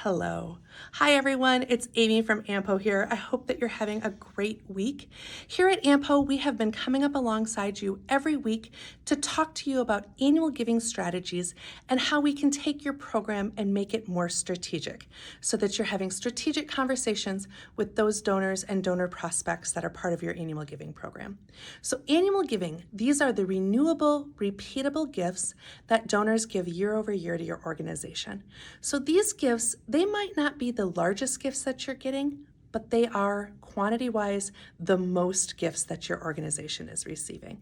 Hello. Hi everyone, it's Amy from AMPO here. I hope that you're having a great week. Here at AMPO, we have been coming up alongside you every week to talk to you about annual giving strategies and how we can take your program and make it more strategic so that you're having strategic conversations with those donors and donor prospects that are part of your annual giving program. So annual giving, these are the renewable, repeatable gifts that donors give year over year to your organization. So these gifts, they might not be the largest gifts that you're getting, but they are quantity-wise the most gifts that your organization is receiving.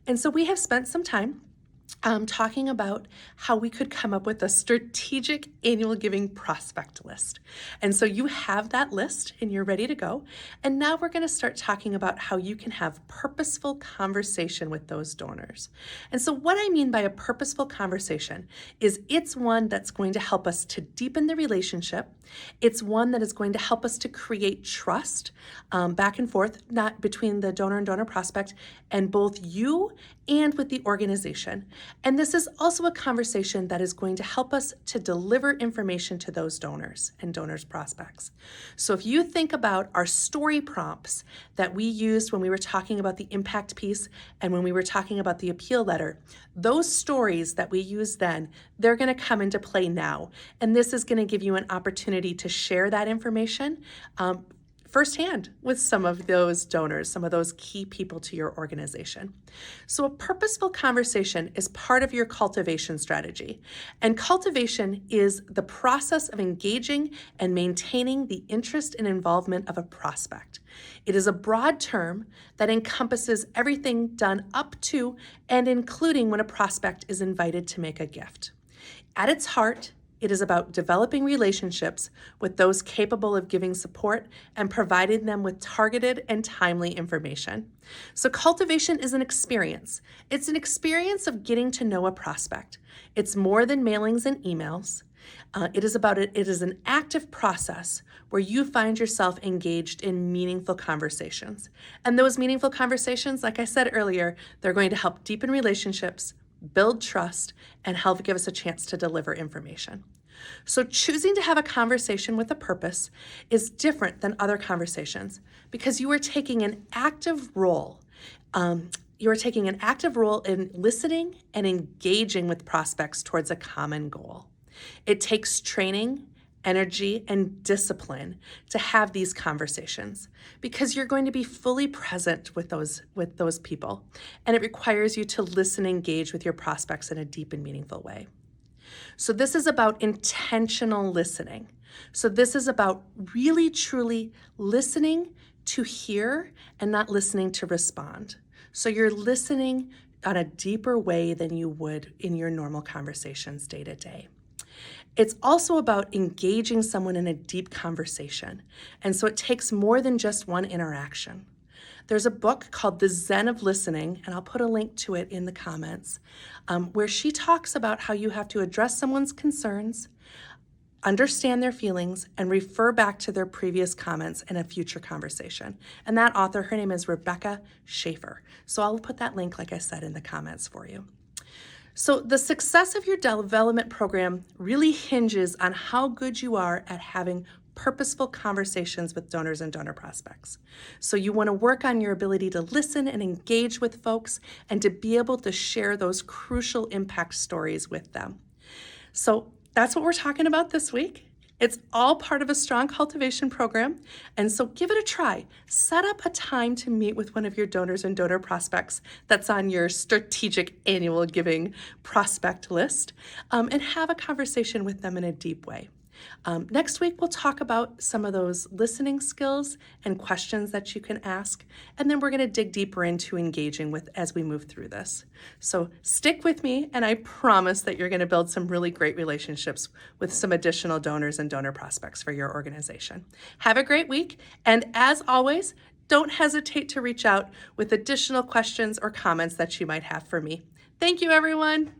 And so we have spent some time talking about how we could come up with a strategic annual giving prospect list. And so you have that list and you're ready to go. And now we're going to start talking about how you can have purposeful conversation with those donors. And so what I mean by a purposeful conversation is it's one that's going to help us to deepen the relationship. It's one that is going to help us to create trust back and forth, not between the donor and donor prospect, and both you and with the organization. And this is also a conversation that is going to help us to deliver information to those donors and donors prospects. So if you think about our story prompts that we used when we were talking about the impact piece and when we were talking about the appeal letter, those stories that we used then, they're going to come into play now. And this is going to give you an opportunity to share that information firsthand with some of those donors, some of those key people to your organization. So a purposeful conversation is part of your cultivation strategy. And cultivation is the process of engaging and maintaining the interest and involvement of a prospect. It is a broad term that encompasses everything done up to and including when a prospect is invited to make a gift. At its heart, it is about developing relationships with those capable of giving support and providing them with targeted and timely information. So cultivation is an experience. It's an experience of getting to know a prospect. It's more than mailings and emails. It is an active process where you find yourself engaged in meaningful conversations. And those meaningful conversations, like I said earlier, they're going to help deepen relationships, build trust, and help give us a chance to deliver information. So choosing to have a conversation with a purpose is different than other conversations because you are taking an active role. You are taking an active role in listening and engaging with prospects towards a common goal. It takes training, energy, and discipline to have these conversations because you're going to be fully present with those people, and it requires you to listen and engage with your prospects in a deep and meaningful way. So this is about intentional listening. So this is about really, truly listening to hear and not listening to respond. So you're listening on a deeper way than you would in your normal conversations day to day. It's also about engaging someone in a deep conversation. And so it takes more than just one interaction. There's a book called The Zen of Listening, and I'll put a link to it in the comments, where she talks about how you have to address someone's concerns, understand their feelings, and refer back to their previous comments in a future conversation. And that author, her name is Rebecca Shafir. So I'll put that link, like I said, in the comments for you. So the success of your development program really hinges on how good you are at having purposeful conversations with donors and donor prospects. So you want to work on your ability to listen and engage with folks and to be able to share those crucial impact stories with them. So that's what we're talking about this week. It's all part of a strong cultivation program, and so give it a try. Set up a time to meet with one of your donors and donor prospects that's on your strategic annual giving prospect list, and have a conversation with them in a deep way. Next week, we'll talk about some of those listening skills and questions that you can ask, and then we're going to dig deeper into engaging with as we move through this. So stick with me, and I promise that you're going to build some really great relationships with some additional donors and donor prospects for your organization. Have a great week, and as always, don't hesitate to reach out with additional questions or comments that you might have for me. Thank you, everyone.